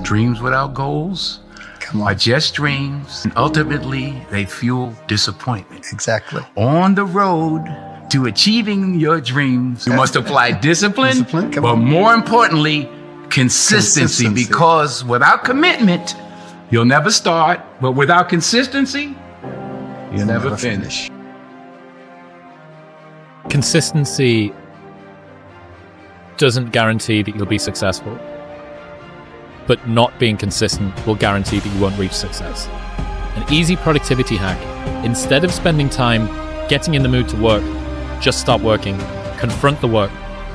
Dreams without goals are just dreams, and ultimately they fuel disappointment. Exactly. On the road to achieving your dreams, you must apply discipline, but more importantly, consistency, because without commitment, you'll never start, but without consistency, you'll never finish. Consistency doesn't guarantee that you'll be successful, but not being consistent will guarantee that you won't reach success. An easy productivity hack: instead of spending time getting in the mood to work, just start working. Confront the work.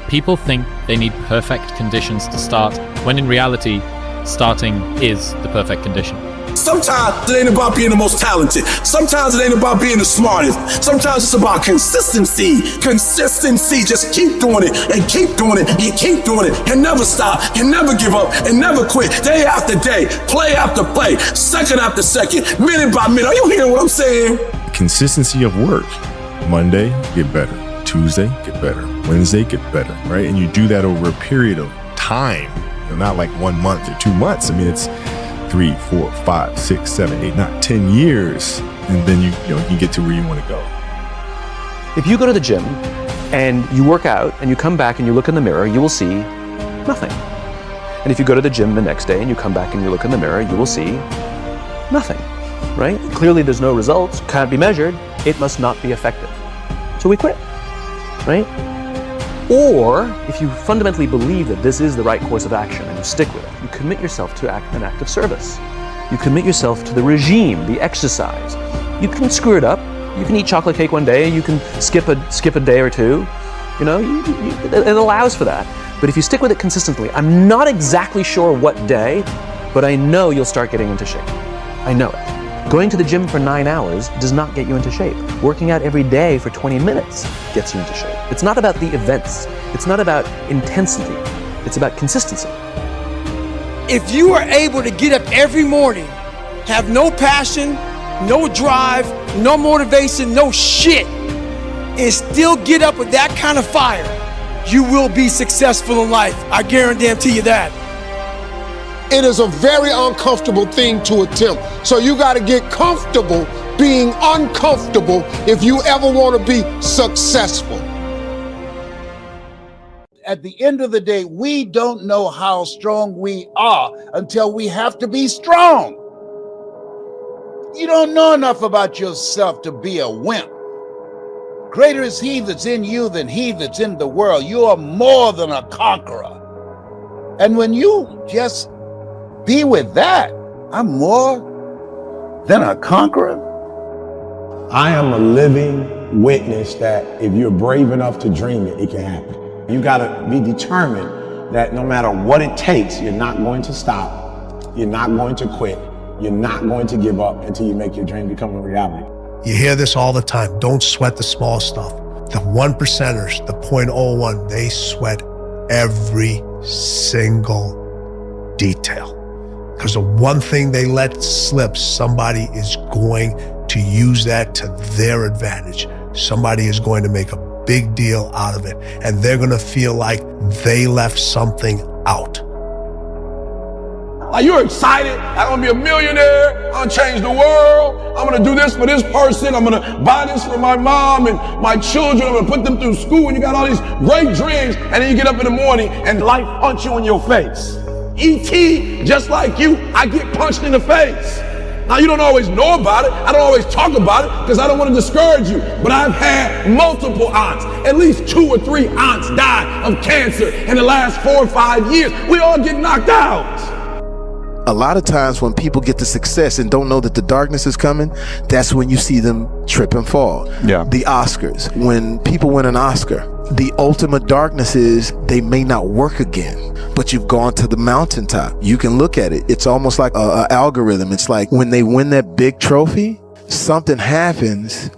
People think they need perfect conditions to start, when in reality, starting is the perfect condition. Sometimes it ain't about being the most talented. Sometimes it ain't about being the smartest. Sometimes it's about consistency. Consistency. Just keep doing it and keep doing it and keep doing it and never stop and never give up and never quit. Day after day, play after play, second after second, minute by minute. Are you hearing what I'm saying? Consistency of work. Monday, get better. Tuesday, get better. Wednesday, get better, right? And you do that over a period of time. Not like 1 month or 2 months. I mean, it's 3, 4, 5, 6, 7, 8, 9, 10 years, and then you get to where you want to go. If you go to the gym and you work out and you come back and you look in the mirror, you will see nothing. And if you go to the gym the next day and you come back and you look in the mirror, you will see nothing, right? Clearly there's no results, can't be measured, it must not be effective. So we quit, right? Or if you fundamentally believe that this is the right course of action and you stick with it, you commit yourself to an act of service. You commit yourself to the regime, the exercise. You can screw it up. You can eat chocolate cake one day, you can skip a day or two. It allows for that. But if you stick with it consistently, I'm not exactly sure what day, but I know you'll start getting into shape. I know it. Going to the gym for 9 hours does not get you into shape. Working out every day for 20 minutes gets you into shape. It's not about the events. It's not about intensity. It's about consistency. If you are able to get up every morning, have no passion, no drive, no motivation, no shit, and still get up with that kind of fire, you will be successful in life. I guarantee you that. It is a very uncomfortable thing to attempt. So you got to get comfortable being uncomfortable if you ever want to be successful. At the end of the day, we don't know how strong we are until we have to be strong. You don't know enough about yourself to be a wimp. Greater is he that's in you than he that's in the world. You are more than a conqueror. And when you just be with that, I'm more than a conqueror. I am a living witness that if you're brave enough to dream it, it can happen. You gotta be determined that no matter what it takes, you're not going to stop, you're not going to quit, you're not going to give up until you make your dream become a reality. You hear this all the time. Don't sweat the small stuff. The 1%ers, the 0.01, they sweat every single detail. Because the one thing they let slip, somebody is going to use that to their advantage. Somebody is going to make a big deal out of it, and they're gonna feel like they left something out. Like, you're excited, I'm gonna be a millionaire, I'm gonna change the world, I'm gonna do this for this person, I'm gonna buy this for my mom and my children, I'm gonna put them through school, and you got all these great dreams, and then you get up in the morning and life punch you in your face. E.T., just like you, I get punched in the face. Now, you don't always know about it, I don't always talk about it, because I don't want to discourage you, but I've had multiple aunts, at least 2 or 3 aunts die of cancer in the last 4 or 5 years. We all get knocked out. A lot of times when people get to success and don't know that the darkness is coming, that's when you see them trip and fall. Yeah. The Oscars, when people win an Oscar, the ultimate darkness is they may not work again, but you've gone to the mountaintop. You can look at it. It's almost like an algorithm. It's like when they win that big trophy, something happens.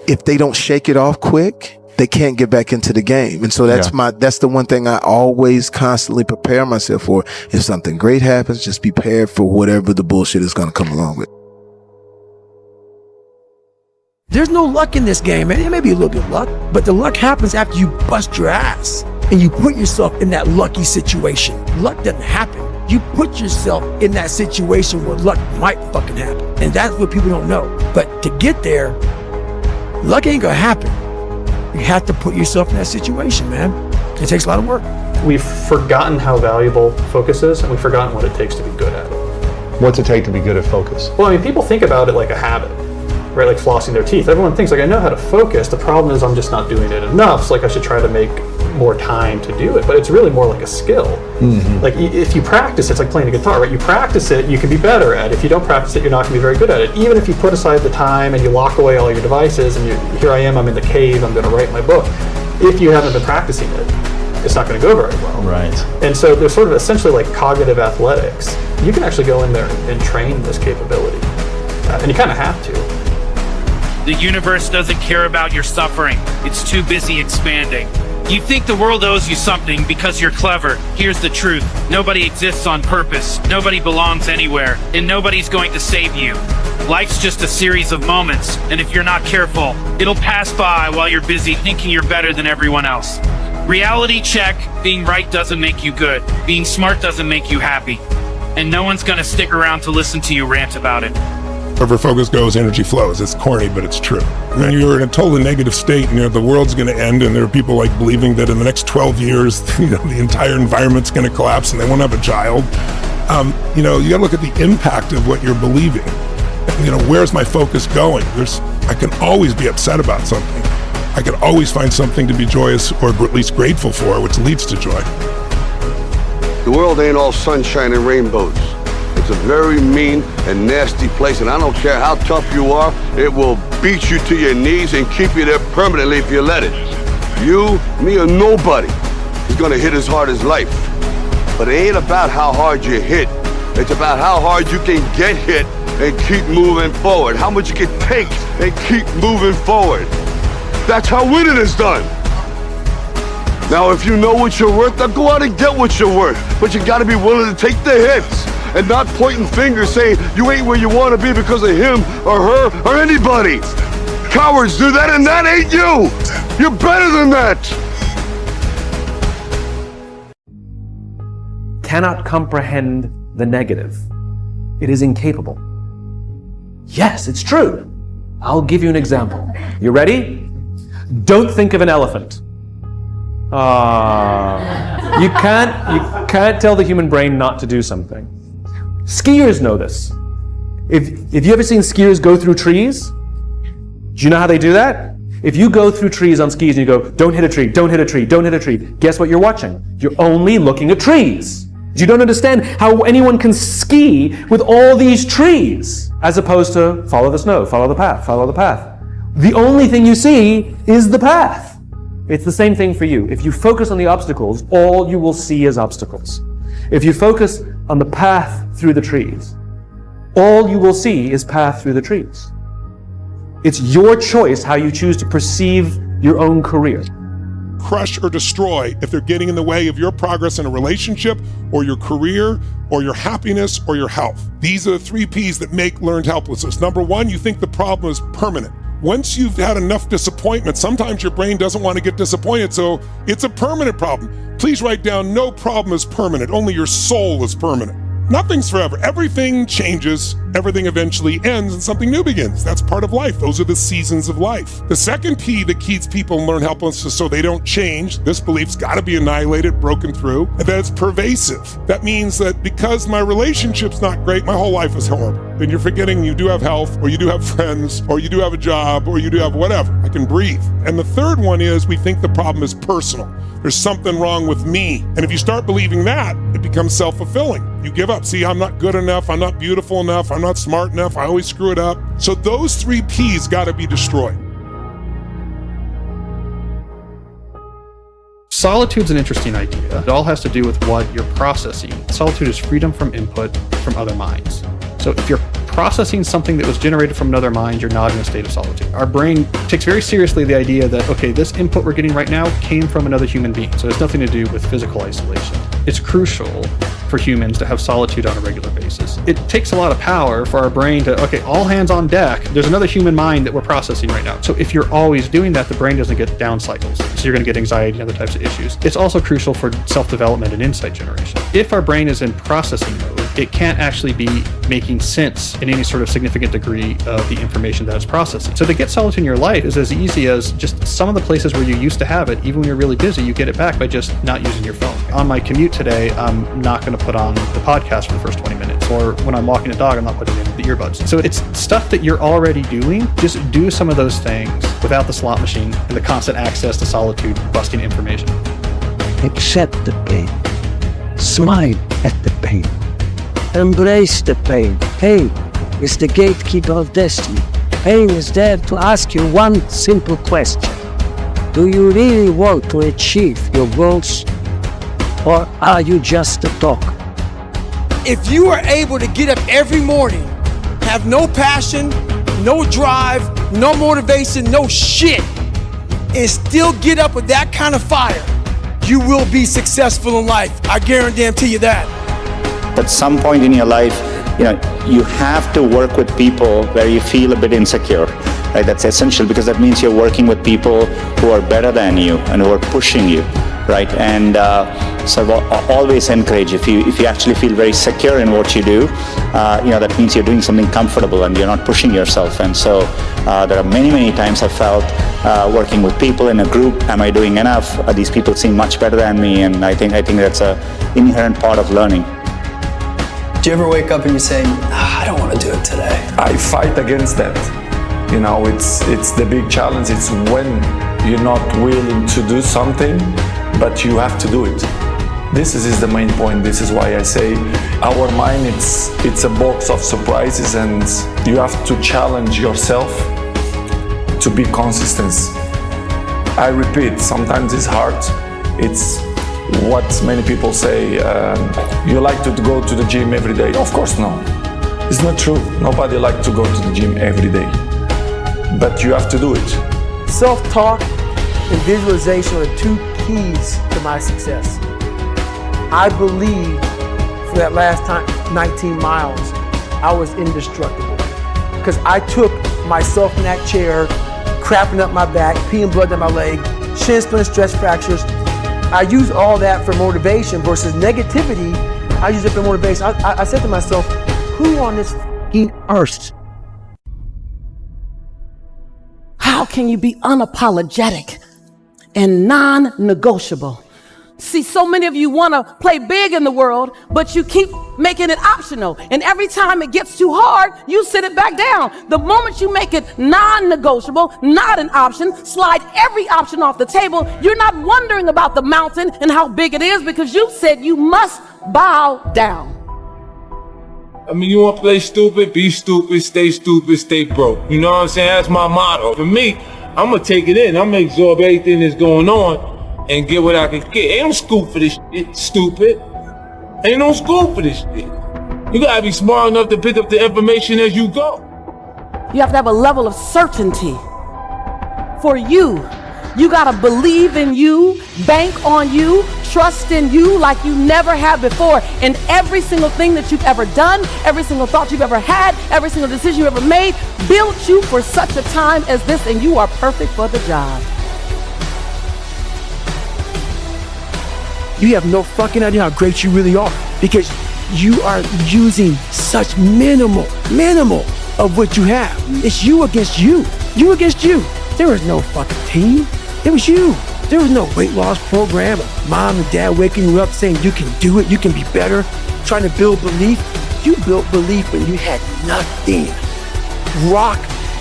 If they don't shake it off quick, they can't get back into the game. And so that's the one thing I always constantly prepare myself for. If something great happens, just be prepared for whatever the bullshit is going to come along with. There's no luck in this game, man. There may be a little bit of luck, but the luck happens after you bust your ass and you put yourself in that lucky situation. Luck doesn't happen. You put yourself in that situation where luck might fucking happen. And that's what people don't know. But to get there, luck ain't gonna happen. You have to put yourself in that situation, man. It takes a lot of work. We've forgotten how valuable focus is, and we've forgotten what it takes to be good at it. What's it take to be good at focus? Well, I mean, people think about it like a habit, right? Like flossing their teeth. Everyone thinks, like, I know how to focus. The problem is I'm just not doing it enough. So, like, I should try to make more time to do it. But it's really more like a skill. Mm-hmm. Like, if you practice, it's like playing a guitar, right? You practice it, you can be better at it. If you don't practice it, you're not going to be very good at it. Even if you put aside the time and you lock away all your devices and here I am, I'm in the cave, I'm going to write my book. If you haven't been practicing it, it's not going to go very well. Right. And so there's sort of essentially like cognitive athletics. You can actually go in there and train this capability. And you kind of have to. The universe doesn't care about your suffering. It's too busy expanding. You think the world owes you something because you're clever. Here's the truth. Nobody exists on purpose. Nobody belongs anywhere. And nobody's going to save you. Life's just a series of moments. And if you're not careful, it'll pass by while you're busy thinking you're better than everyone else. Reality check. Being right doesn't make you good. Being smart doesn't make you happy. And no one's gonna stick around to listen to you rant about it. Wherever focus goes, energy flows. It's corny, but it's true. When you're in a totally negative state and the world's going to end, and there are people like believing that in the next 12 years, the entire environment's going to collapse and they won't have a child. You got to look at the impact of what you're believing. Where's my focus going? I can always be upset about something. I can always find something to be joyous or at least grateful for, which leads to joy. The world ain't all sunshine and rainbows. It's a very mean and nasty place, and I don't care how tough you are, it will beat you to your knees and keep you there permanently if you let it. You, me, or nobody is gonna hit as hard as life. But it ain't about how hard you hit. It's about how hard you can get hit and keep moving forward. How much you can take and keep moving forward. That's how winning is done. Now, if you know what you're worth, now go out and get what you're worth. But you gotta be willing to take the hits and not pointing fingers saying you ain't where you wanna be because of him or her or anybody. Cowards do that, and that ain't you. You're better than that. Cannot comprehend the negative. It is incapable. Yes, it's true. I'll give you an example. You ready? Don't think of an elephant. You can't tell the human brain not to do something. Skiers know this. If you ever seen skiers go through trees, do you know how they do that? If you go through trees on skis and you go, don't hit a tree, don't hit a tree, don't hit a tree, guess what you're watching? You're only looking at trees. You don't understand how anyone can ski with all these trees, as opposed to follow the snow, follow the path, follow the path. The only thing you see is the path. It's the same thing for you. If you focus on the obstacles, all you will see is obstacles. If you focus on the path through the trees, all you will see is path through the trees. It's your choice how you choose to perceive your own career. Crush or destroy if they're getting in the way of your progress in a relationship or your career or your happiness or your health. These are the 3 P's that make learned helplessness. Number 1, you think the problem is permanent. Once you've had enough disappointment, sometimes your brain doesn't want to get disappointed, so it's a permanent problem. Please write down, no problem is permanent, only your soul is permanent. Nothing's forever. Everything changes, everything eventually ends, and something new begins. That's part of life. Those are the seasons of life. The second P that keeps people in learned helplessness so they don't change, this belief's got to be annihilated, broken through, and that it's pervasive. That means that because my relationship's not great, my whole life is horrible. Then you're forgetting you do have health, or you do have friends, or you do have a job, or you do have whatever. I can breathe. And the third one is we think the problem is personal. There's something wrong with me. And if you start believing that, it becomes self-fulfilling. You give up. See, I'm not good enough. I'm not beautiful enough. I'm not smart enough. I always screw it up. So those 3 P's got to be destroyed. Solitude's an interesting idea. It all has to do with what you're processing. Solitude is freedom from input from other minds. So if you're processing something that was generated from another mind, you're not in a state of solitude. Our brain takes very seriously the idea that, okay, this input we're getting right now came from another human being. So it has nothing to do with physical isolation. It's crucial for humans to have solitude on a regular basis. It takes a lot of power for our brain to, okay, all hands on deck. There's another human mind that we're processing right now. So if you're always doing that, the brain doesn't get down cycles. So you're going to get anxiety and other types of issues. It's also crucial for self-development and insight generation. If our brain is in processing mode, it can't actually be making sense in any sort of significant degree of the information that it's processing. So to get solitude in your life is as easy as just some of the places where you used to have it, even when you're really busy, you get it back by just not using your phone. On my commute today, I'm not going to put on the podcast for the first 20 minutes. Or when I'm walking a dog, I'm not putting in the earbuds. So it's stuff that you're already doing. Just do some of those things without the slot machine and the constant access to solitude, busting information. Accept the pain. Smile at the pain. Embrace the pain. Pain is the gatekeeper of destiny. Pain is there to ask you one simple question. Do you really want to achieve your goals? Or are you just a talker? If you are able to get up every morning, have no passion, no drive, no motivation, no shit, and still get up with that kind of fire, you will be successful in life. I guarantee you that. At some point in your life, you have to work with people where you feel a bit insecure. Right? That's essential because that means you're working with people who are better than you and who are pushing you, right? And so I always encourage, if you actually feel very secure in what you do, that means you're doing something comfortable and you're not pushing yourself. And so there are many times I felt working with people in a group, am I doing enough? These people seem much better than me, and I think that's an inherent part of learning. Do you ever wake up and you say, I don't want to do it today? I fight against that. It's the big challenge. It's when you're not willing to do something, but you have to do it. This is the main point. This is why I say our mind, it's a box of surprises, and you have to challenge yourself to be consistent. I repeat, sometimes it's hard. It's what many people say, you like to go to the gym every day. Of course no. It's not true. Nobody likes to go to the gym every day. But you have to do it. Self-talk and visualization are two keys to my success. I believe for that last time, 19 miles, I was indestructible. Because I took myself in that chair, crapping up my back, peeing blood down my leg, shin splint, stress fractures. I use all that for motivation versus negativity. I use it for motivation. I said to myself, who on this fucking earth? How can you be unapologetic and non-negotiable? See, so many of you want to play big in the world, but you keep making it optional. And every time it gets too hard, you sit it back down. The moment you make it non-negotiable, not an option, slide every option off the table, you're not wondering about the mountain and how big it is because you said you must bow down. I mean, you want to play stupid, be stupid, stay broke. You know what I'm saying? That's my motto. For me, I'm going to take it in. I'm going to absorb everything that's going on and get what I can get. Ain't no school for this shit, stupid. Ain't no school for this shit. You gotta be smart enough to pick up the information as you go. You have to have a level of certainty for you. You gotta believe in you, bank on you, trust in you like you never have before. And every single thing that you've ever done, every single thought you've ever had, every single decision you ever made, built you for such a time as this, and you are perfect for the job. You have no fucking idea how great you really are because you are using such minimal of what you have. It's you against you. You against you. There was no fucking team. It was you. There was no weight loss program. Mom and dad waking you up saying you can do it, you can be better, trying to build belief. You built belief when you had nothing. Rock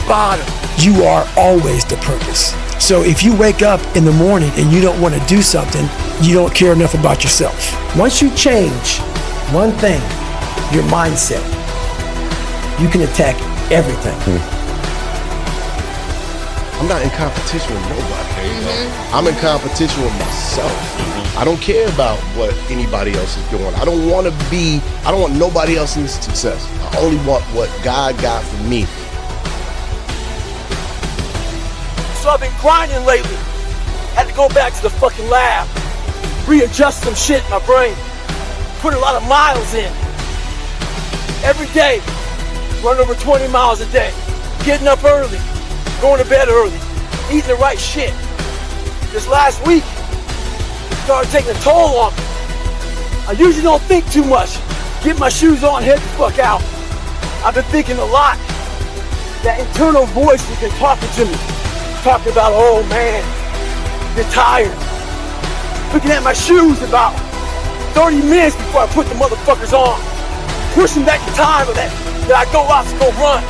bottom. You are always the purpose. So if you wake up in the morning and you don't want to do something, you don't care enough about yourself. Once you change one thing, your mindset, you can attack everything. I'm not in competition with nobody. I'm in competition with myself. I don't care about what anybody else is doing. I don't want nobody else's success. I only want what God got for me. So I've been grinding lately. Had to go back to the fucking lab, readjust some shit in my brain. put a lot of miles in. Every day, run over 20 miles a day. Getting up early, going to bed early, eating the right shit. This last week, it started taking a toll on me. I usually don't think too much. Get my shoes on, head the fuck out. I've been thinking a lot. That internal voice has been talking to me. Talking about, oh man, you're tired. Looking at my shoes about 30 minutes before I put the motherfuckers on. Pushing back the time of that I go out to go run.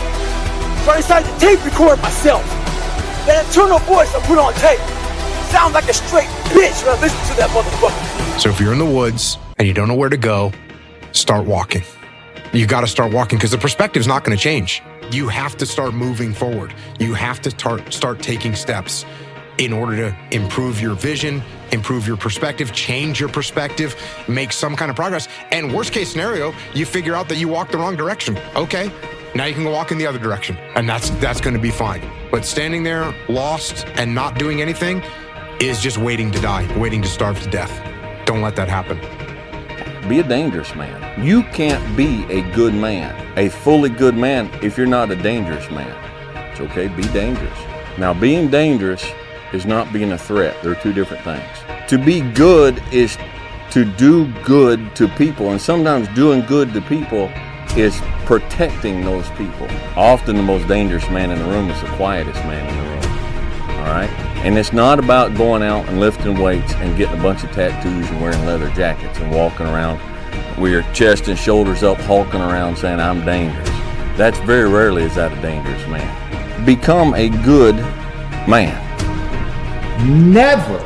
So I decided to tape record myself. That internal voice I put on tape sounds like a straight bitch when I listen to that motherfucker. So if you're in the woods and you don't know where to go, start walking. You got to start walking because the perspective's not going to change. You have to start moving forward. You have to start taking steps in order to improve your vision, improve your perspective, change your perspective, make some kind of progress. And worst case scenario, you figure out that you walked the wrong direction. Okay, now you can go walk in the other direction, and that's going to be fine. But standing there lost and not doing anything is just waiting to die, waiting to starve to death. Don't let that happen. Be a dangerous man. You can't be a good man, a fully good man, if you're not a dangerous man. It's okay, be dangerous. Now, being dangerous is not being a threat. They're two different things. To be good is to do good to people, and sometimes doing good to people is protecting those people. Often the most dangerous man in the room is the quietest man in the room. All right? And it's not about going out and lifting weights and getting a bunch of tattoos and wearing leather jackets and walking around with your chest and shoulders up, hulking around saying, I'm dangerous. That's very rarely is that a dangerous man. Become a good man. Never,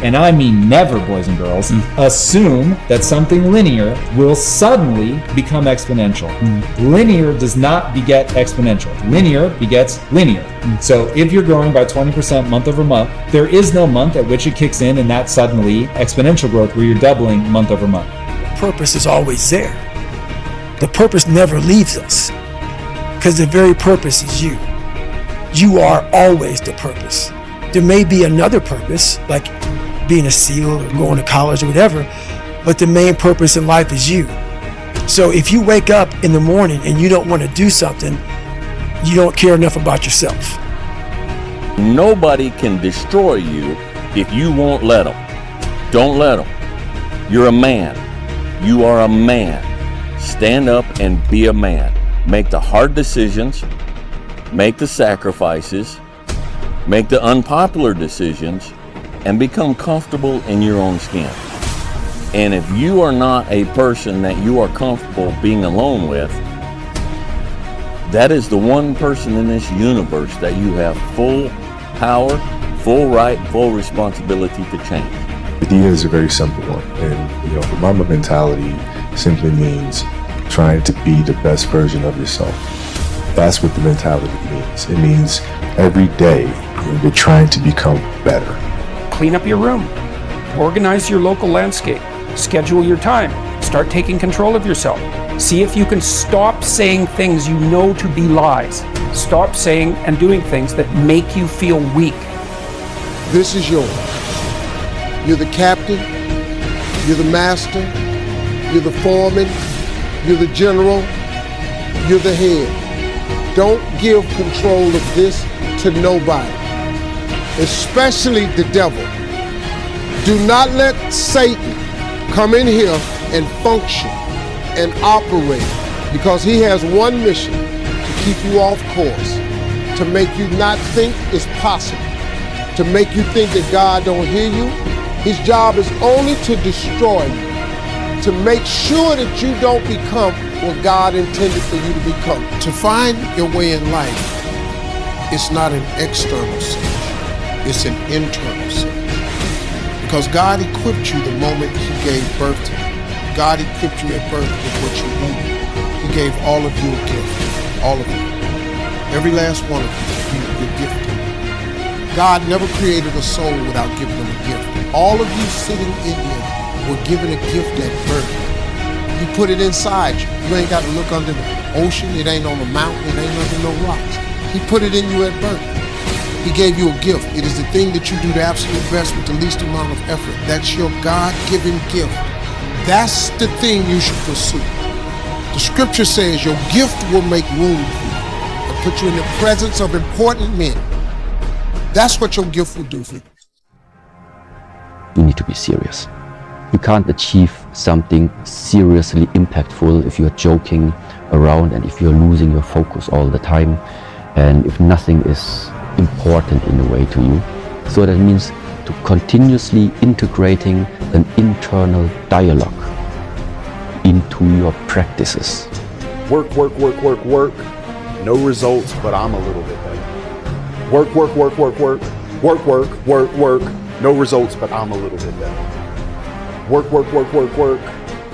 and I mean never, boys and girls, assume that something linear will suddenly become exponential. Linear does not beget exponential. Linear begets linear. So if you're growing by 20% month over month, there is no month at which it kicks in and that's suddenly exponential growth where you're doubling month over month. Purpose is always there. The purpose never leaves us because the very purpose is you. You are always the purpose. There may be another purpose, like being a SEAL or going to college or whatever, but the main purpose in life is you. So if you wake up in the morning and you don't want to do something, you don't care enough about yourself. Nobody can destroy you if you won't let them. Don't let them. You're a man. You are a man. Stand up and be a man. Make the hard decisions. Make the sacrifices. Make the unpopular decisions and become comfortable in your own skin. And if you are not a person that you are comfortable being alone with, that is the one person in this universe that you have full power, full right, full responsibility to change. The idea is a very simple one. And, the Mamba mentality simply means trying to be the best version of yourself. That's what the mentality means. It means every day you're trying to become better. Clean up your room. Organize your local landscape. Schedule your time. Start taking control of yourself. See if you can stop saying things you know to be lies. Stop saying and doing things that make you feel weak. This is yours. You're the captain. You're the master. You're the foreman. You're the general. You're the head. Don't give control of this to nobody, especially the devil. Do not let Satan come in here and function and operate, because he has one mission: to keep you off course, to make you not think it's possible, to make you think that God don't hear you. His job is only to destroy you, to make sure that you don't become what God intended for you to become. To find your way in life, it's not an external search, it's an internal search. Because God equipped you the moment he gave birth to you. God equipped you at birth with what you needed. He gave all of you a gift, all of you. Every last one of you, you're gifted. God never created a soul without giving them a gift. All of you sitting in here were given a gift at birth. He put it inside you. You ain't got to look under the ocean. It ain't on a mountain. It ain't under no rocks. He put it in you at birth. He gave you a gift. It is the thing that you do the absolute best with the least amount of effort. That's your God-given gift. That's the thing you should pursue. The scripture says your gift will make room for you and put you in the presence of important men. That's what your gift will do for you. You need to be serious. You can't achieve something seriously impactful if you're joking around and if you're losing your focus all the time and if nothing is important in a way to you. So that means to continuously integrating an internal dialogue into your practices. Work, work, work, work, work. No results, but I'm a little bit better. Work, work, work, work, work. Work, work, work, work. No results, but I'm a little bit better. Work, work, work, work, work.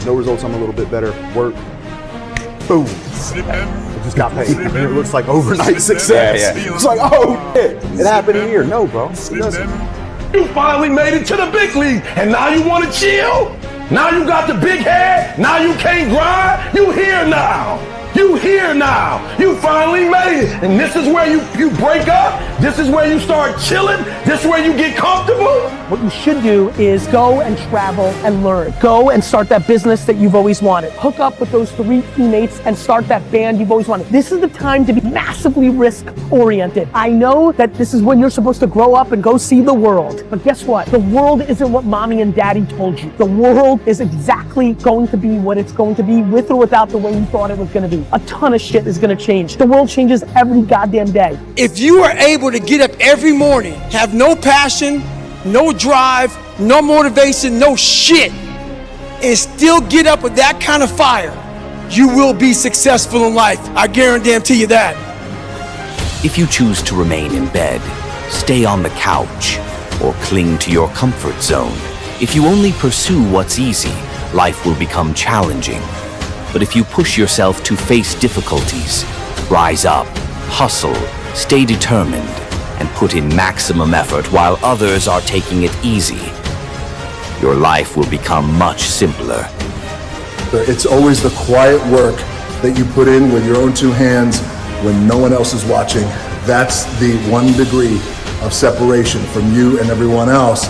No results, I'm a little bit better. Work. Boom. I just got paid. I mean, it looks like overnight success. Yeah. It's like, oh, shit, it happened in a year. No, bro, it doesn't. You finally made it to the big league, and now you want to chill? Now you got the big head? Now you can't grind? You here now. You here now. You finally made it. And this is where you break up? This is where you start chilling? This is where you get comfortable? What you should do is go and travel and learn. Go and start that business that you've always wanted. Hook up with those 3 teammates and start that band you've always wanted. This is the time to be massively risk-oriented. I know that this is when you're supposed to grow up and go see the world. But guess what? The world isn't what mommy and daddy told you. The world is exactly going to be what it's going to be, with or without the way you thought it was going to be. A ton of shit is going to change. The world changes every goddamn day. If you are able to get up every morning, have no passion, no drive, no motivation, no shit, and still get up with that kind of fire, you will be successful in life. I guarantee you that. If you choose to remain in bed, stay on the couch, or cling to your comfort zone, if you only pursue what's easy, life will become challenging. But if you push yourself to face difficulties, rise up, hustle, stay determined, and put in maximum effort while others are taking it easy, your life will become much simpler. It's always the quiet work that you put in with your own 2 hands when no one else is watching. That's the 1 degree of separation from you and everyone else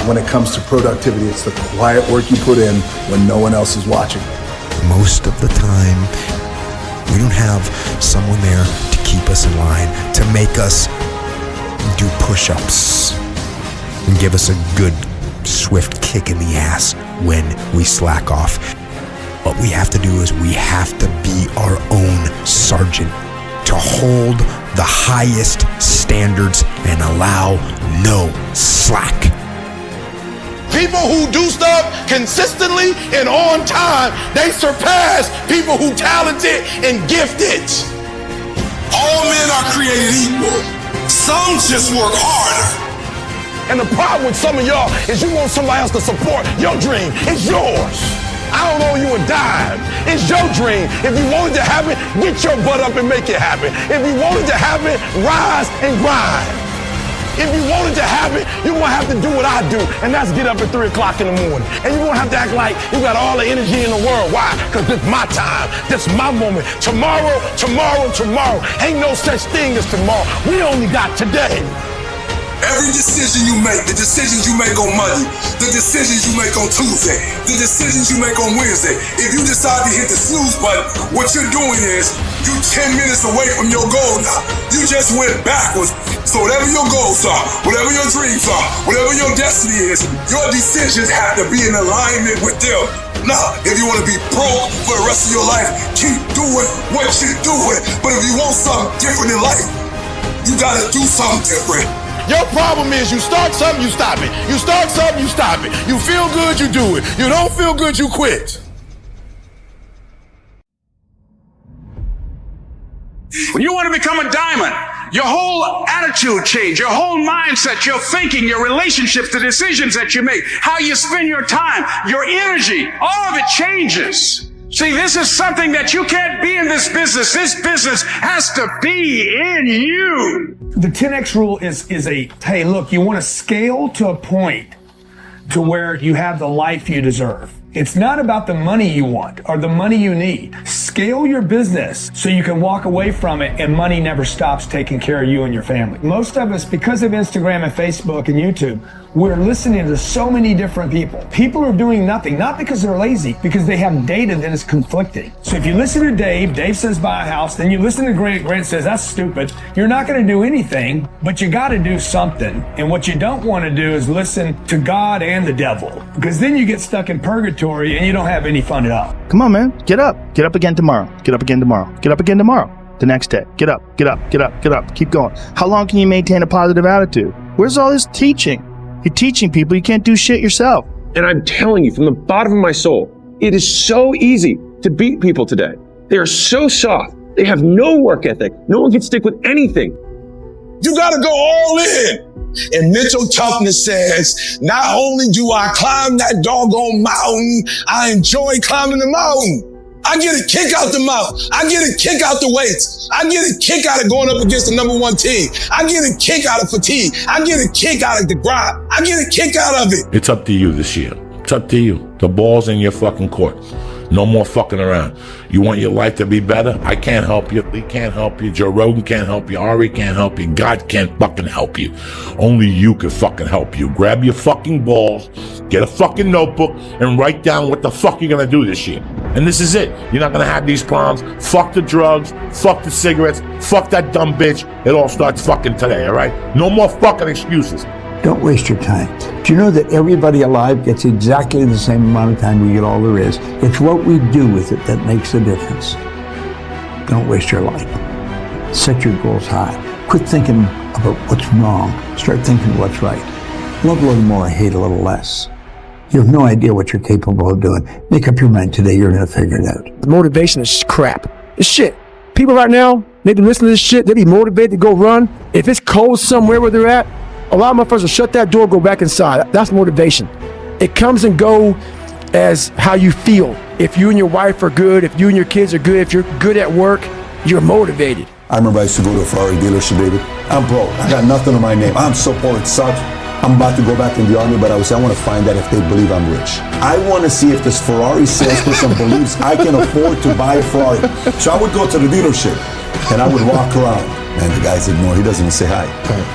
when it comes to productivity. It's the quiet work you put in when no one else is watching. Most of the time, we don't have someone there to keep us in line, to make us do push-ups and give us a good, swift kick in the ass when we slack off. What we have to do is we have to be our own sergeant, to hold the highest standards and allow no slack. People who do stuff consistently and on time, they surpass people who talented and gifted. All men are created equal. Some just work harder. And the problem with some of y'all is you want somebody else to support your dream. It's yours. I don't owe you a dime. It's your dream. If you wanted to happen, get your butt up and make it happen. If you wanted to happen, rise and grind. If you want it to happen, you're going to have to do what I do, and that's get up at 3 o'clock in the morning. And you're going to have to act like you got all the energy in the world. Why? Because this is my time. This is my moment. Tomorrow, tomorrow, tomorrow. Ain't no such thing as tomorrow. We only got today. Every decision you make, the decisions you make on Monday, the decisions you make on Tuesday, the decisions you make on Wednesday, if you decide to hit the snooze button, what you're doing is you 10 minutes away from your goal now. You just went backwards. So whatever your goals are, whatever your dreams are, whatever your destiny is, your decisions have to be in alignment with them. Now, if you want to be broke for the rest of your life, keep doing what you're doing. But if you want something different in life, you got to do something different. Your problem is you start something, you stop it. You start something, you stop it. You feel good, you do it. You don't feel good, you quit. When you want to become a diamond, your whole attitude change, your whole mindset, your thinking, your relationships, the decisions that you make, how you spend your time, your energy, all of it changes. See, this is something that you can't be in this business. This business has to be in you. The 10X rule is hey, look, you want to scale to a point to where you have the life you deserve. It's not about the money you want or the money you need. Scale your business so you can walk away from it and money never stops taking care of you and your family. Most of us, because of Instagram and Facebook and YouTube, we're listening to so many different people. People are doing nothing, not because they're lazy, because they have data that is conflicting. So if you listen to Dave says buy a house, then you listen to Grant says that's stupid. You're not going to do anything, but you got to do something. And what you don't want to do is listen to God and the devil, because then you get stuck in purgatory and you don't have any fun at all. Come on, man. Get up. Get up again tomorrow. Get up again tomorrow. Get up again tomorrow. The next day. Get up. Get up. Get up. Get up. Keep going. How long can you maintain a positive attitude? Where's all this teaching? You're teaching people. You can't do shit yourself. And I'm telling you from the bottom of my soul, it is so easy to beat people today. They are so soft. They have no work ethic. No one can stick with anything. You gotta go all in. And mental toughness says, not only do I climb that doggone mountain, I enjoy climbing the mountain. I get a kick out the mountain. I get a kick out the weights. I get a kick out of going up against the number one team. I get a kick out of fatigue. I get a kick out of the grind. I get a kick out of it. It's up to you this year. It's up to you. The ball's in your fucking court. No more fucking around. You want your life to be better? I can't help you. Lee can't help you. Joe Rogan can't help you. Ari can't help you. God can't fucking help you. Only you can fucking help you. Grab your fucking balls, get a fucking notebook, and write down what the fuck you're gonna do this year. And this is it. You're not gonna have these problems. Fuck the drugs. Fuck the cigarettes. Fuck that dumb bitch. It all starts fucking today, all right? No more fucking excuses. Don't waste your time. Do you know that everybody alive gets exactly the same amount of time we get all there is? It's what we do with it that makes the difference. Don't waste your life. Set your goals high. Quit thinking about what's wrong. Start thinking what's right. Love a little more, hate a little less. You have no idea what you're capable of doing. Make up your mind today, you're gonna figure it out. The motivation is crap. It's shit. People right now, they be listening to this shit, they be motivated to go run. If it's cold somewhere where they're at, a lot of motherfuckers will shut that door, go back inside. That's motivation. It comes and go as how you feel. If you and your wife are good, if you and your kids are good, if you're good at work, you're motivated. I remember I used to go to a Ferrari dealership, baby. I'm broke. I got nothing on my name. I'm so poor, it sucks. I'm about to go back in the army, but I want to find out if they believe I'm rich. I want to see if this Ferrari salesperson believes I can afford to buy a Ferrari. So I would go to the dealership and I would walk around. And the guy's ignored. He doesn't even say hi.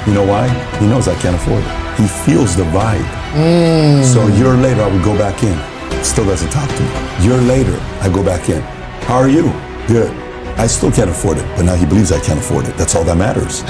You know why? He knows I can't afford it. He feels the vibe. So a year later, I would go back in. Still doesn't talk to me. A year later, I go back in. How are you? Good. I still can't afford it, but now he believes I can't afford it. That's all that matters.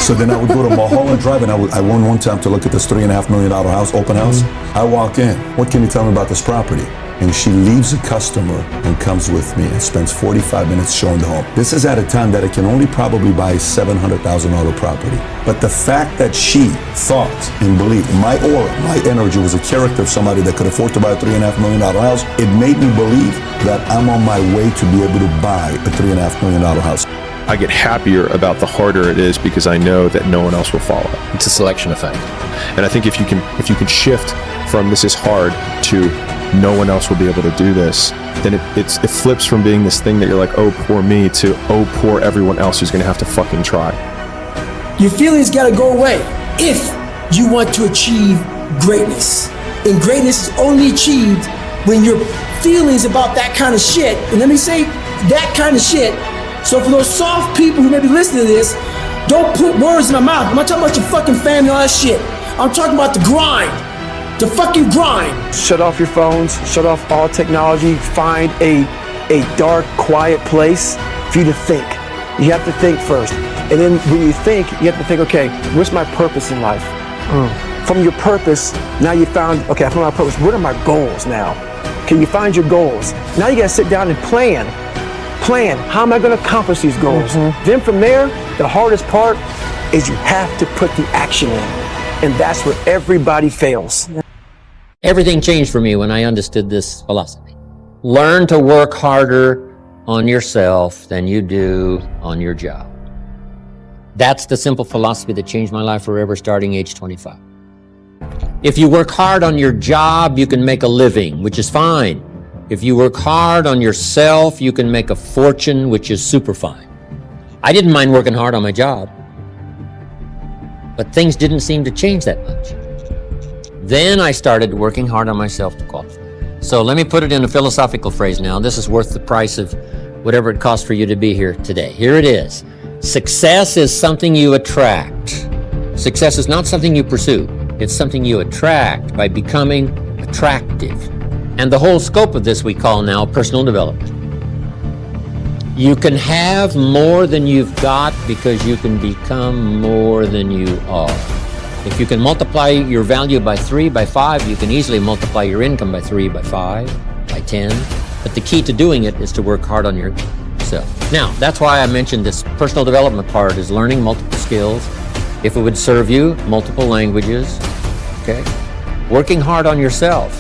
So then I would go to Mulholland Drive, and I went one time to look at this $3.5 million house, open house. I walk in. What can you tell me about this property? And she leaves a customer and comes with me and spends 45 minutes showing the home. This is at a time that I can only probably buy $700,000 property. But the fact that she thought and believed my aura, my energy was a character of somebody that could afford to buy a $3.5 million house, it made me believe that I'm on my way to be able to buy a $3.5 million house. I get happier about the harder it is because I know that no one else will follow. It's a selection effect. And I think if you can shift from this is hard to no one else will be able to do this, then it flips from being this thing that you're like, oh, poor me, to oh, poor everyone else who's going to have to fucking try. Your feelings gotta go away if you want to achieve greatness. And greatness is only achieved when your feelings about that kind of shit, and let me say that kind of shit. So for those soft people who may be listening to this, don't put words in my mouth. I'm not talking about your fucking family and all that shit. I'm talking about the grind. The fucking grind. Shut off your phones, shut off all technology, find a dark, quiet place for you to think. You have to think first. And then when you think, you have to think, okay, what's my purpose in life? From your purpose, now you found, okay, I found my purpose. What are my goals now? Can you find your goals? Now you gotta sit down and plan. How am I gonna accomplish these goals? Then from there, the hardest part is you have to put the action in. And that's where everybody fails. Everything changed for me when I understood this philosophy. Learn to work harder on yourself than you do on your job. That's the simple philosophy that changed my life forever starting age 25. If you work hard on your job, you can make a living, which is fine. If you work hard on yourself, you can make a fortune, which is super fine. I didn't mind working hard on my job, but things didn't seem to change that much. Then I started working hard on myself to qualify. So let me put it in a philosophical phrase now. This is worth the price of whatever it costs for you to be here today. Here it is. Success is something you attract. Success is not something you pursue. It's something you attract by becoming attractive. And the whole scope of this we call now personal development. You can have more than you've got because you can become more than you are. If you can multiply your value by 3, by 5, you can easily multiply your income by 3, by 5, by 10. But the key to doing it is to work hard on yourself. Now, that's why I mentioned this personal development part is learning multiple skills. If it would serve you, multiple languages, okay? Working hard on yourself.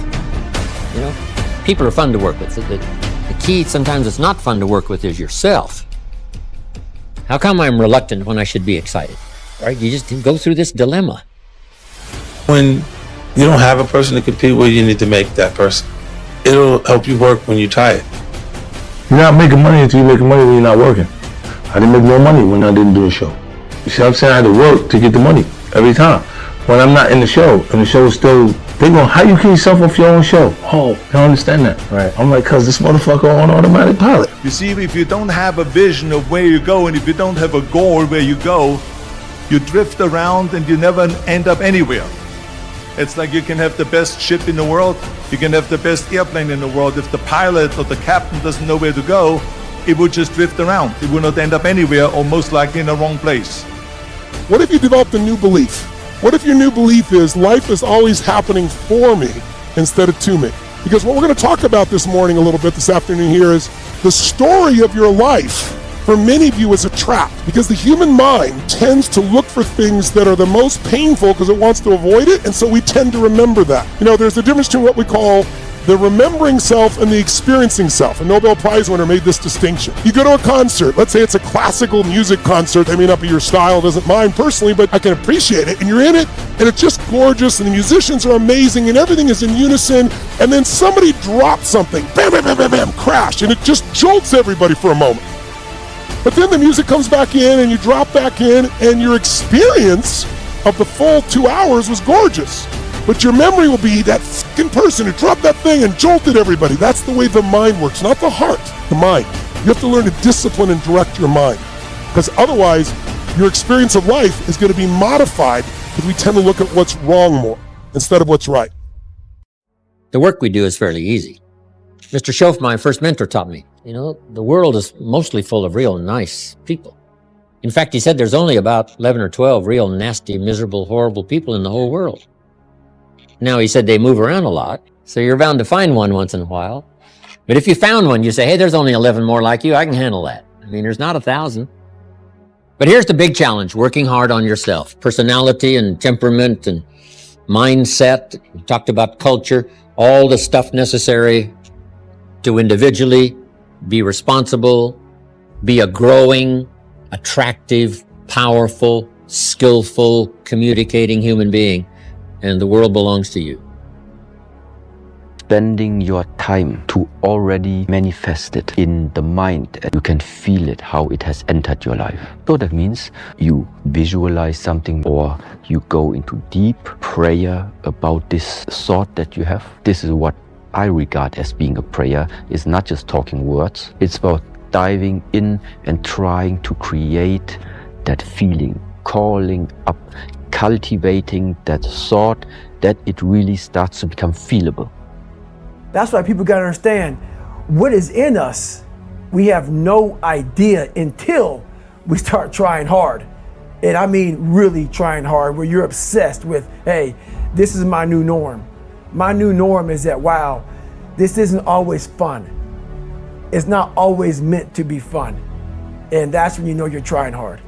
You know, people are fun to work with. The key sometimes it's not fun to work with is yourself. How come I'm reluctant when I should be excited? Right? You just go through this dilemma. When you don't have a person to compete with, you need to make that person. It'll help you work when you're tired. You're not making money until you're making money when you're not working. I didn't make no money when I didn't do a show. You see what I'm saying? I had to work to get the money every time. When I'm not in the show, and the show is still, they go, how you kill yourself off your own show? Oh, I don't understand that. Right. I'm like, cause this motherfucker on automatic pilot. You see, if you don't have a vision of where you go, and if you don't have a goal where you go, you drift around and you never end up anywhere. It's like you can have the best ship in the world, you can have the best airplane in the world. If the pilot or the captain doesn't know where to go, it will just drift around. It will not end up anywhere, or most likely in the wrong place. What if you developed a new belief? What if your new belief is life is always happening for me instead of to me? Because what we're going to talk about this morning a little bit, this afternoon here, is the story of your life for many of you is a trap, because the human mind tends to look for things that are the most painful because it wants to avoid it, and so we tend to remember that. You know, there's a difference between what we call the remembering self and the experiencing self. A Nobel Prize winner made this distinction. You go to a concert, let's say it's a classical music concert, that may not be your style, doesn't mine personally, but I can appreciate it, and you're in it, and it's just gorgeous, and the musicians are amazing, and everything is in unison, and then somebody drops something, bam, bam, bam, bam, bam, crash, and it just jolts everybody for a moment. But then the music comes back in, and you drop back in, and your experience of the full 2 hours was gorgeous. But your memory will be that fucking person who dropped that thing and jolted everybody. That's the way the mind works, not the heart, the mind. You have to learn to discipline and direct your mind, because otherwise your experience of life is going to be modified because we tend to look at what's wrong more instead of what's right. The work we do is fairly easy. Mr. Schoaf, my first mentor, taught me, you know, the world is mostly full of real nice people. In fact, he said there's only about 11 or 12 real nasty, miserable, horrible people in the whole world. Now, he said they move around a lot, so you're bound to find one once in a while. But if you found one, you say, hey, there's only 11 more like you, I can handle that. I mean, there's not 1,000. But here's the big challenge, working hard on yourself. Personality and temperament and mindset. We talked about culture, all the stuff necessary to individually be responsible, be a growing, attractive, powerful, skillful, communicating human being. And the world belongs to you. Spending your time to already manifest it in the mind, and you can feel it, how it has entered your life. So that means you visualize something, or you go into deep prayer about this thought that you have. This is what I regard as being a prayer. It's not just talking words. It's about diving in and trying to create that feeling, calling up, cultivating that thought, that it really starts to become feelable. That's why people gotta understand what is in us. We have no idea until we start trying hard. And I mean really trying hard, where you're obsessed with, hey, this is my new norm. My new norm is that, wow, this isn't always fun. It's not always meant to be fun. And that's when you know you're trying hard.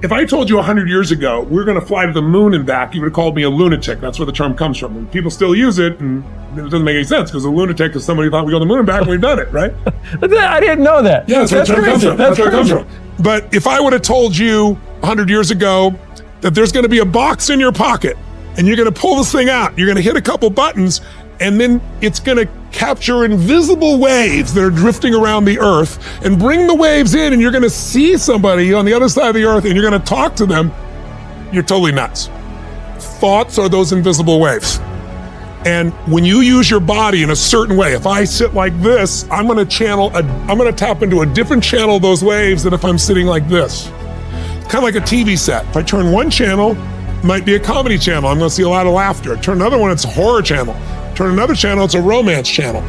If I told you 100 years ago we're going to fly to the moon and back, you would have called me a lunatic. That's where the term comes from. And people still use it, and it doesn't make any sense, because a lunatic is somebody who thought we go to the moon and back and we've done it, right? I didn't know that. Yeah, that's where the term comes from. That's where it comes from. But if I would have told you 100 years ago that there's going to be a box in your pocket and you're going to pull this thing out, you're going to hit a couple buttons, and then it's going to capture invisible waves that are drifting around the earth and bring the waves in, and you're going to see somebody on the other side of the earth and you're going to talk to them, you're totally nuts. Thoughts are those invisible waves. And when you use your body in a certain way, if I sit like this, I'm gonna tap into a different channel of those waves than if I'm sitting like this. Kind of like a TV set. If I turn one channel, it might be a comedy channel. I'm gonna see a lot of laughter. Turn another one, it's a horror channel. Turn another channel, it's a romance channel.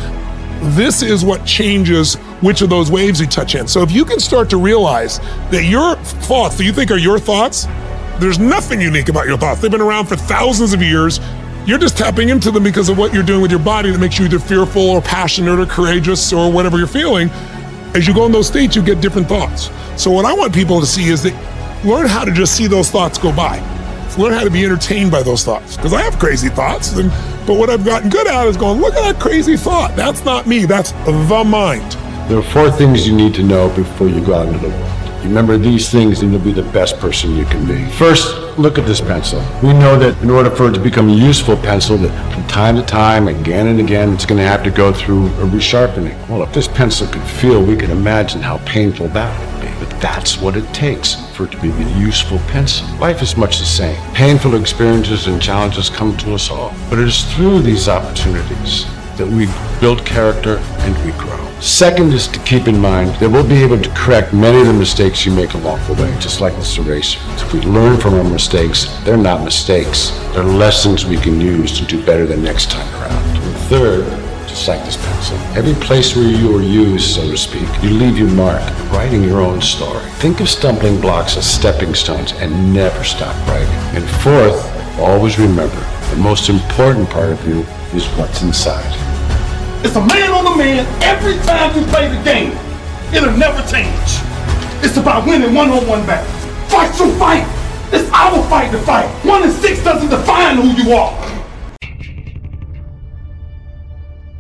This is what changes which of those waves you touch in. So if you can start to realize that your thoughts that you think are your thoughts, there's nothing unique about your thoughts. They've been around for thousands of years. You're just tapping into them because of what you're doing with your body that makes you either fearful or passionate or courageous or whatever you're feeling. As you go in those states, you get different thoughts. So what I want people to see is that learn how to just see those thoughts go by. Learn how to be entertained by those thoughts. Because I have crazy thoughts, but what I've gotten good at is going, look at that crazy thought. That's not me, that's the mind. There are 4 things you need to know before you go out into the world. You remember these things and you'll be the best person you can be. First, look at this pencil. We know that in order for it to become a useful pencil, that from time to time, again and again, it's going to have to go through a resharpening. Well, if this pencil could feel, we can imagine how painful that would be. But that's what it takes for it to be a useful pencil. Life is much the same. Painful experiences and challenges come to us all. But it is through these opportunities that we build character and we grow. Second is to keep in mind that we'll be able to correct many of the mistakes you make along the way, just like this eraser. If we learn from our mistakes, they're not mistakes. They're lessons we can use to do better the next time around. And third, just like this pencil, every place where you are used, so to speak, you leave your mark, writing your own story. Think of stumbling blocks as stepping stones and never stop writing. And fourth, always remember, the most important part of you is what's inside. It's a man on a man every time you play the game. It'll never change. It's about winning one-on-one battles. Fight your fight. It's our fight to fight. 1 and 6 doesn't define who you are.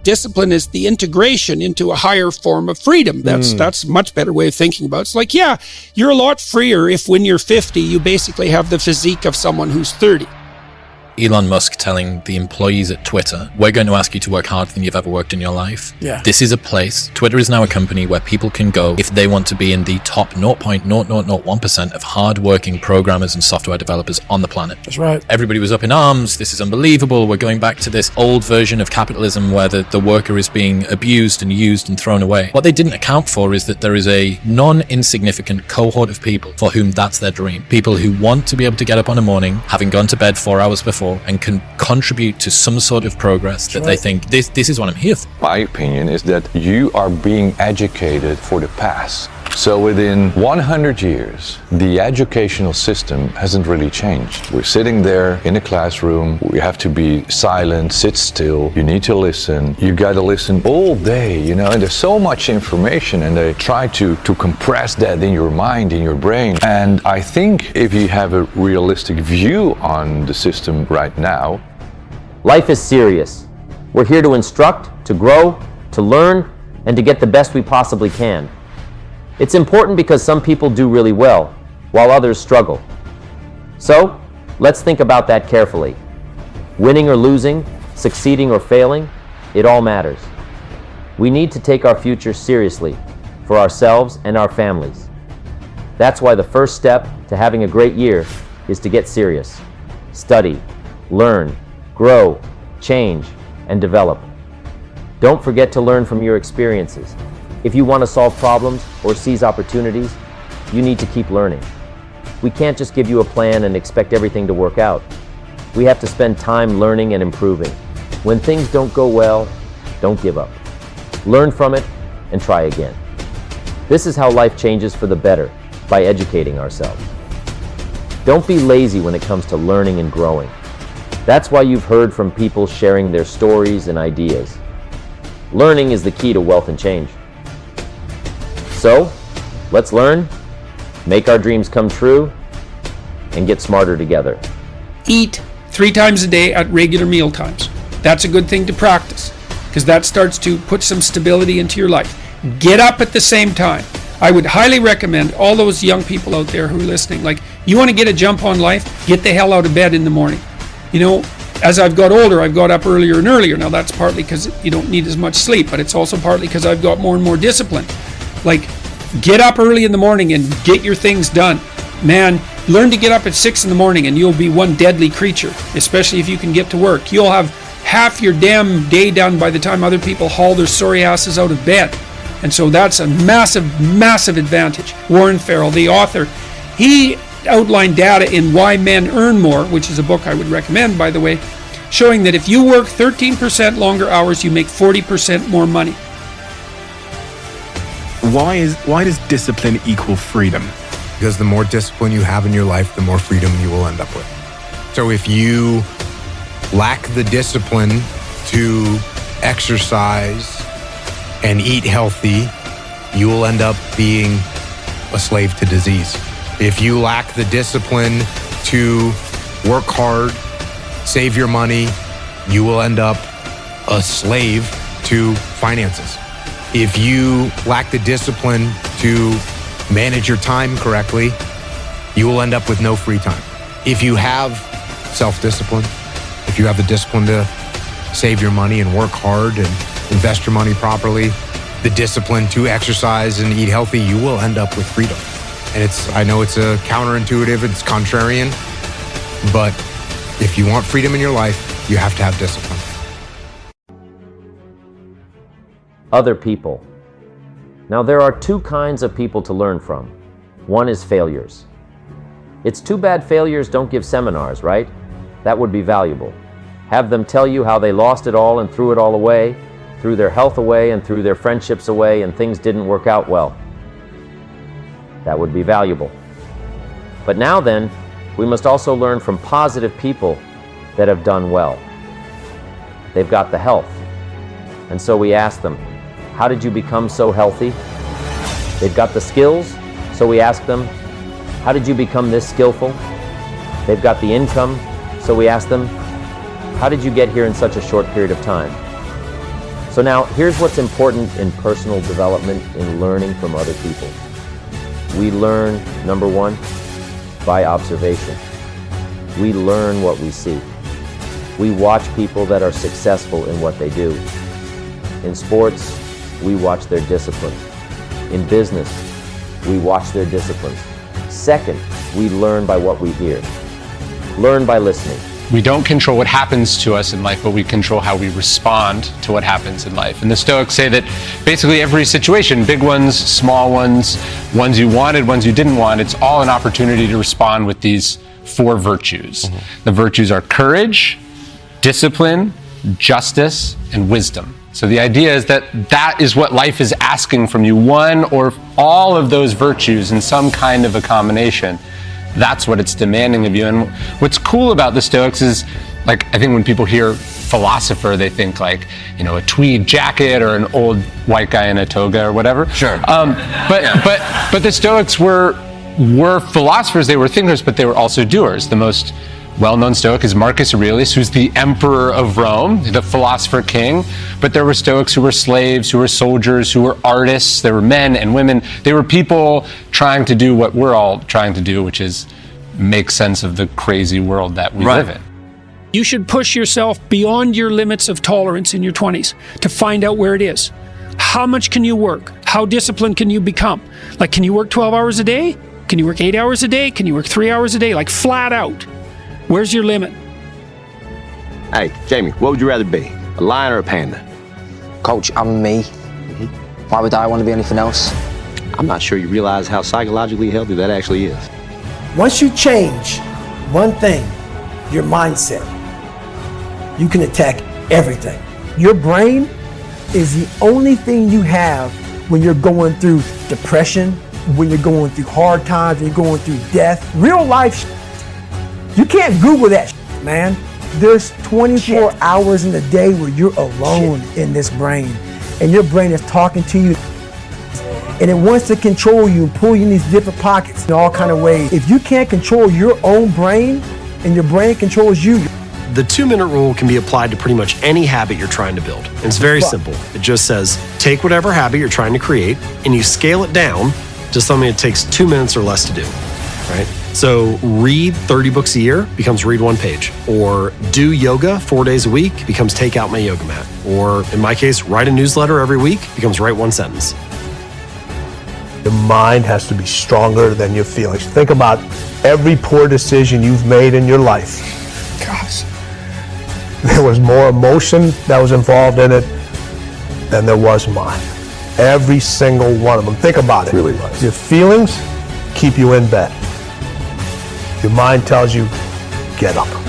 Discipline is the integration into a higher form of freedom. That's a much better way of thinking about it. It's like, yeah, you're a lot freer if when you're 50, you basically have the physique of someone who's 30. Elon Musk telling the employees at Twitter, we're going to ask you to work harder than you've ever worked in your life. Yeah. This is a place, Twitter is now a company where people can go if they want to be in the top 0.0001% of hard-working programmers and software developers on the planet. That's right. Everybody was up in arms, this is unbelievable, we're going back to this old version of capitalism where the worker is being abused and used and thrown away. What they didn't account for is that there is a non-insignificant cohort of people for whom that's their dream. People who want to be able to get up on a morning, having gone to bed 4 hours before, and can contribute to some sort of progress that they think, this is what I'm here for. My opinion is that you are being educated for the past. So within 100 years, the educational system hasn't really changed. We're sitting there in a classroom, we have to be silent, sit still, you need to listen, you gotta listen all day, and there's so much information and they try to compress that in your mind, in your brain. And I think if you have a realistic view on the system right now, life is serious. We're here to instruct, to grow, to learn, and to get the best we possibly can. It's important because some people do really well, while others struggle. So, let's think about that carefully. Winning or losing, succeeding or failing, it all matters. We need to take our future seriously, for ourselves and our families. That's why the first step to having a great year is to get serious. Study, learn, grow, change, and develop. Don't forget to learn from your experiences. If you want to solve problems or seize opportunities, you need to keep learning. We can't just give you a plan and expect everything to work out. We have to spend time learning and improving. When things don't go well, don't give up. Learn from it and try again. This is how life changes for the better, by educating ourselves. Don't be lazy when it comes to learning and growing. That's why you've heard from people sharing their stories and ideas. Learning is the key to wealth and change. So, let's learn, make our dreams come true, and get smarter together. Eat 3 times a day at regular meal times. That's a good thing to practice, because that starts to put some stability into your life. Get up at the same time. I would highly recommend all those young people out there who are listening, you want to get a jump on life, get the hell out of bed in the morning. As I've got older, I've got up earlier and earlier. Now that's partly because you don't need as much sleep, but it's also partly because I've got more and more discipline. Get up early in the morning and get your things done. Man, learn to get up at 6 in the morning and you'll be one deadly creature, especially if you can get to work. You'll have half your damn day done by the time other people haul their sorry asses out of bed. And so that's a massive, massive advantage. Warren Farrell, the author, he outlined data in Why Men Earn More, which is a book I would recommend, by the way, showing that if you work 13% longer hours, you make 40% more money. Why does discipline equal freedom? Because the more discipline you have in your life, the more freedom you will end up with. So if you lack the discipline to exercise and eat healthy, you will end up being a slave to disease. If you lack the discipline to work hard, save your money, you will end up a slave to finances. If you lack the discipline to manage your time correctly, you will end up with no free time. If you have self-discipline, if you have the discipline to save your money and work hard and invest your money properly, the discipline to exercise and eat healthy, you will end up with freedom. And I know it's a counterintuitive, it's contrarian, but if you want freedom in your life, you have to have discipline. Other people. Now there are two kinds of people to learn from. One is failures. It's too bad failures don't give seminars, right? That would be valuable. Have them tell you how they lost it all and threw it all away, threw their health away and threw their friendships away, and things didn't work out well. That would be valuable. But now then, we must also learn from positive people that have done well. They've got the health. And so we ask them, how did you become so healthy? They've got the skills, so we ask them, how did you become this skillful? They've got the income, so we ask them, how did you get here in such a short period of time? So now, here's what's important in personal development, in learning from other people. We learn, number one, by observation. We learn what we see. We watch people that are successful in what they do. In sports, we watch their discipline. In business, we watch their discipline. Second, we learn by what we hear. Learn by listening. We don't control what happens to us in life, but we control how we respond to what happens in life. And the Stoics say that basically every situation, big ones, small ones, ones you wanted, ones you didn't want, it's all an opportunity to respond with these four virtues. The virtues are courage, discipline, justice, and wisdom. So the idea is that that is what life is asking from you, one or all of those virtues in some kind of a combination. That's what it's demanding of you. And what's cool about the Stoics is, like, I think when people hear philosopher, they think like, you know, a tweed jacket or an old white guy in a toga or whatever. Sure. But the Stoics were philosophers, they were thinkers, but they were also doers. The most well-known Stoic is Marcus Aurelius, who's the emperor of Rome, the philosopher king. But there were Stoics who were slaves, who were soldiers, who were artists. There were men and women. They were people trying to do what we're all trying to do, which is make sense of the crazy world that we live in. You should push yourself beyond your limits of tolerance in your 20s to find out where it is. How much can you work? How disciplined can you become? Like, can you work 12 hours a day? Can you work 8 hours a day? Can you work 3 hours a day? Like, flat out. Where's your limit? Hey, Jamie, what would you rather be, a lion or a panda? Coach, I'm me. Why would I want to be anything else? I'm not sure you realize how psychologically healthy that actually is. Once you change one thing, your mindset, you can attack everything. Your brain is the only thing you have when you're going through depression, when you're going through hard times, when you're going through death. Real life, you can't Google that, man. There's 24 hours in a day where you're alone in this brain, and your brain is talking to you, and it wants to control you and pull you in these different pockets in all kind of ways. If you can't control your own brain, and your brain controls you. The 2-minute rule can be applied to pretty much any habit you're trying to build. It's very simple. It just says, take whatever habit you're trying to create, and you scale it down to something that takes 2 minutes or less to do, right? So read 30 books a year becomes read 1 page, or do yoga 4 days a week becomes take out my yoga mat, or in my case, write a newsletter every week becomes write 1 sentence. Your mind has to be stronger than your feelings. Think about every poor decision you've made in your life. Gosh. There was more emotion that was involved in it than there was mine. Every single one of them. Think about it. Really was. Your feelings keep you in bed. Your mind tells you, get up.